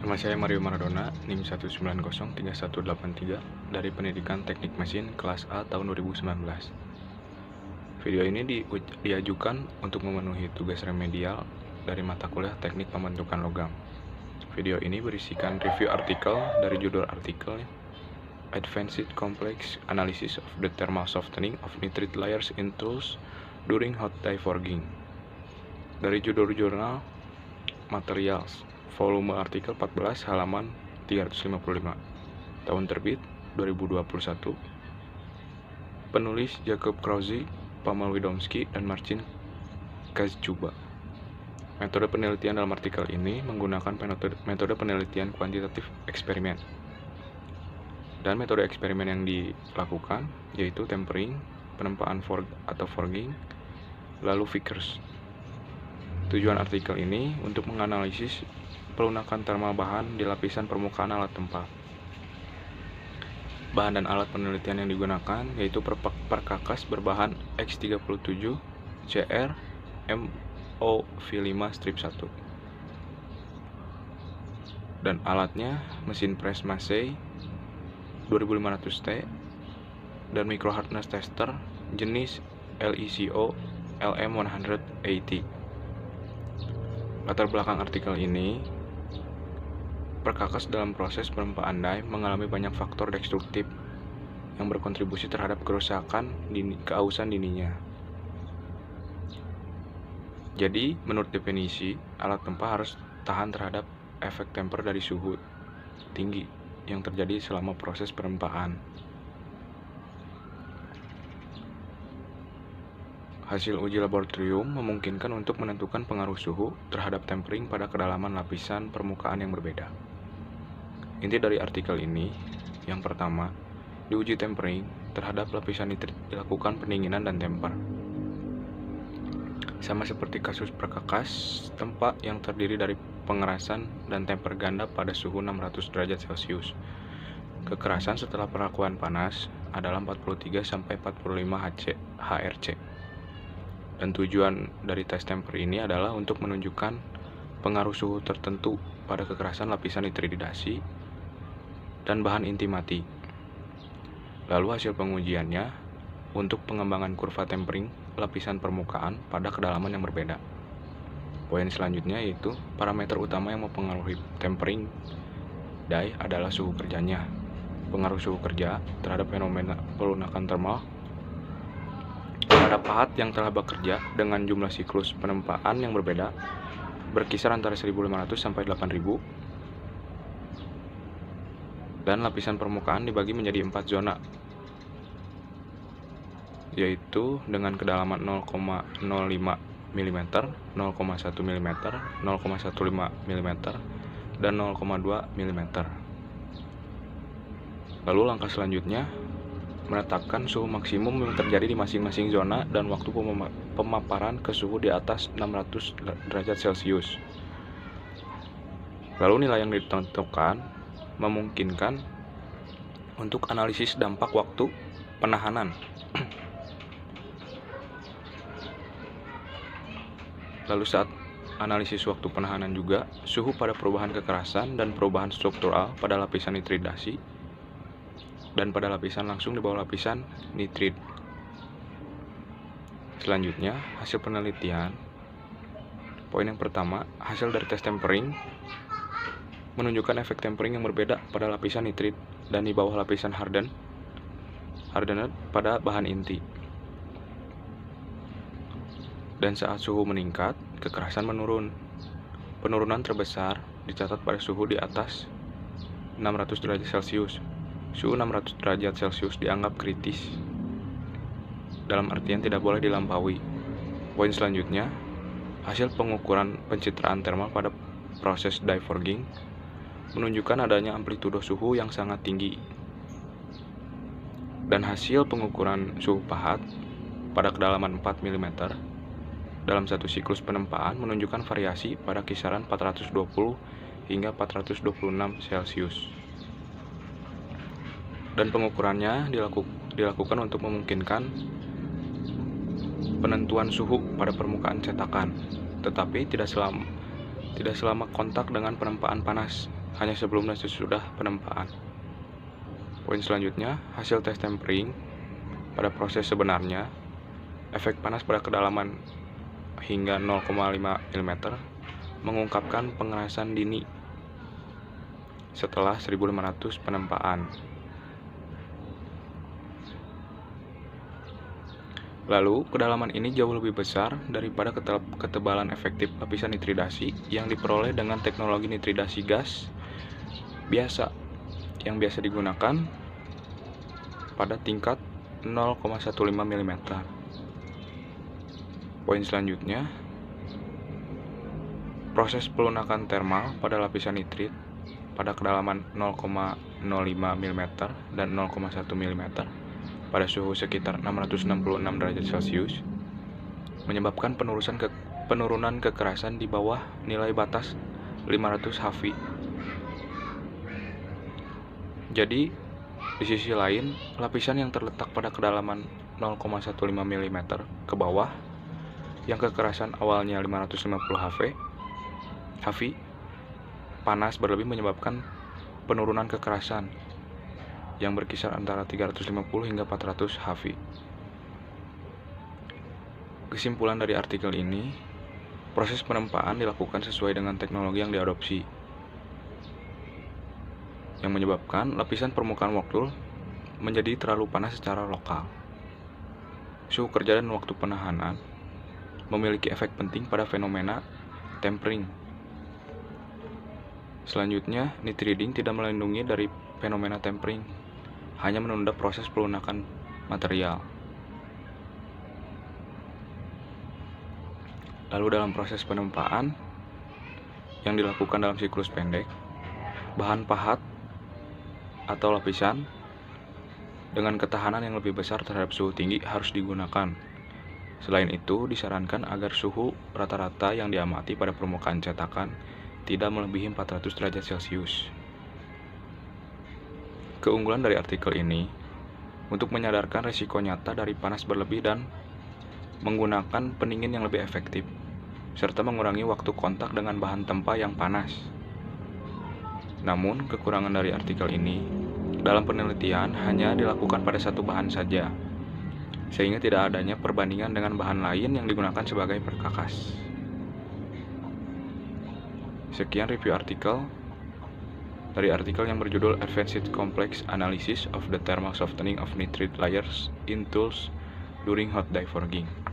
Nama saya Mario Maradona, NIM 1903183 dari Pendidikan Teknik Mesin kelas A tahun 2019. Video ini diajukan untuk memenuhi tugas remedial dari mata kuliah Teknik Pembentukan Logam. Video ini berisikan review artikel dari judul artikel Advanced Complex Analysis of the Thermal Softening of Nitride Layers in Tools During Hot Die Forging dari judul jurnal Materials, volume artikel 14 halaman 355, tahun terbit 2021, penulis Jakub Krause, Paweł Widomski, dan Marcin Kaszczuba. Metode penelitian dalam artikel ini menggunakan metode penelitian kuantitatif eksperimen. Dan metode eksperimen yang dilakukan yaitu tempering, penempaan atau forging, lalu Vickers. Tujuan artikel ini untuk menganalisis pelunakan thermal bahan di lapisan permukaan alat tempa. Bahan dan alat penelitian yang digunakan yaitu perkakas berbahan X37 CR MOV5 strip 1. Dan alatnya mesin press Massey 2500T dan micro hardness tester jenis LECO LM180. Latar belakang artikel ini, perkakas dalam proses penempaan die mengalami banyak faktor destruktif yang berkontribusi terhadap kerusakan keausan dininya. Jadi, menurut definisi, alat tempa harus tahan terhadap efek temper dari suhu tinggi yang terjadi selama proses penempaan. Hasil uji laboratorium memungkinkan untuk menentukan pengaruh suhu terhadap tempering pada kedalaman lapisan permukaan yang berbeda. Inti dari artikel ini, yang pertama, diuji tempering terhadap lapisan nitrit dilakukan pendinginan dan temper. Sama seperti kasus perkakas tempa yang terdiri dari pengerasan dan temper ganda pada suhu 600 derajat Celcius. Kekerasan setelah perlakuan panas adalah 43-45 HRC. Dan tujuan dari tes temper ini adalah untuk menunjukkan pengaruh suhu tertentu pada kekerasan lapisan nitridasi dan bahan inti mati. Lalu hasil pengujiannya untuk pengembangan kurva tempering lapisan permukaan pada kedalaman yang berbeda. Poin selanjutnya yaitu parameter utama yang mempengaruhi tempering die adalah suhu kerjanya. Pengaruh suhu kerja terhadap fenomena pelunakan thermal terhadap pahat yang telah bekerja dengan jumlah siklus penempaan yang berbeda berkisar antara 1.500 sampai 8.000, dan lapisan permukaan dibagi menjadi 4 zona, yaitu dengan kedalaman 0,05 mm, 0,1 mm, 0,15 mm, dan 0,2 mm. Lalu langkah selanjutnya menetapkan suhu maksimum yang terjadi di masing-masing zona dan waktu pemaparan ke suhu di atas 600 derajat Celcius. Lalu nilai yang ditentukan memungkinkan untuk analisis dampak waktu penahanan. Lalu saat analisis waktu penahanan juga, suhu pada perubahan kekerasan dan perubahan struktural pada lapisan nitridasi dan pada lapisan langsung di bawah lapisan nitrid. Selanjutnya, hasil penelitian. Poin yang pertama, hasil dari tes tempering menunjukkan efek tempering yang berbeda pada lapisan nitrid dan di bawah lapisan hardened pada bahan inti. Dan saat suhu meningkat, kekerasan menurun. Penurunan terbesar dicatat pada suhu di atas 600 derajat Celcius. Suhu 600 derajat Celcius dianggap kritis, dalam artian tidak boleh dilampaui. Poin selanjutnya, hasil pengukuran pencitraan thermal pada proses die forging menunjukkan adanya amplitudo suhu yang sangat tinggi. Dan hasil pengukuran suhu pahat pada kedalaman 4 mm dalam satu siklus penempaan menunjukkan variasi pada kisaran 420 hingga 426 Celcius. Dan pengukurannya dilakukan untuk memungkinkan penentuan suhu pada permukaan cetakan, tetapi tidak selama kontak dengan penempaan panas, hanya sebelum dan sesudah penempaan. Poin selanjutnya, hasil tes tempering pada proses sebenarnya, efek panas pada kedalaman hingga 0,5 mm mengungkapkan pengerasan dini setelah 1500 penempaan. Lalu, kedalaman ini jauh lebih besar daripada ketebalan efektif lapisan nitridasi yang diperoleh dengan teknologi nitridasi gas biasa yang biasa digunakan pada tingkat 0,15 mm. Poin selanjutnya, proses pelunakan termal pada lapisan nitrit pada kedalaman 0,05 mm dan 0,1 mm pada suhu sekitar 666 derajat Celcius menyebabkan penurunan kekerasan di bawah nilai batas 500 HV. Jadi, di sisi lain, lapisan yang terletak pada kedalaman 0,15 mm ke bawah yang kekerasan awalnya 550 HV, panas berlebih menyebabkan penurunan kekerasan yang berkisar antara 350 hingga 400 HV. Kesimpulan dari artikel ini, proses penempaan dilakukan sesuai dengan teknologi yang diadopsi, yang menyebabkan lapisan permukaan wortel menjadi terlalu panas secara lokal. Suhu kerja dan waktu penahanan memiliki efek penting pada fenomena tempering. Selanjutnya, nitriding tidak melindungi dari fenomena tempering, hanya menunda proses pelunakan material. Lalu dalam proses penempaan yang dilakukan dalam siklus pendek, bahan pahat atau lapisan dengan ketahanan yang lebih besar terhadap suhu tinggi harus digunakan. Selain itu, disarankan agar suhu rata-rata yang diamati pada permukaan cetakan tidak melebihi 400 derajat Celcius. Keunggulan dari artikel ini untuk menyadarkan risiko nyata dari panas berlebih dan menggunakan pendingin yang lebih efektif, serta mengurangi waktu kontak dengan bahan tempa yang panas. Namun, kekurangan dari artikel ini dalam penelitian hanya dilakukan pada satu bahan saja, sehingga tidak adanya perbandingan dengan bahan lain yang digunakan sebagai perkakas. Sekian review artikel dari artikel yang berjudul Advanced Complex Analysis of the Thermal Softening of Nitride Layers in Tools During Hot Die Forging.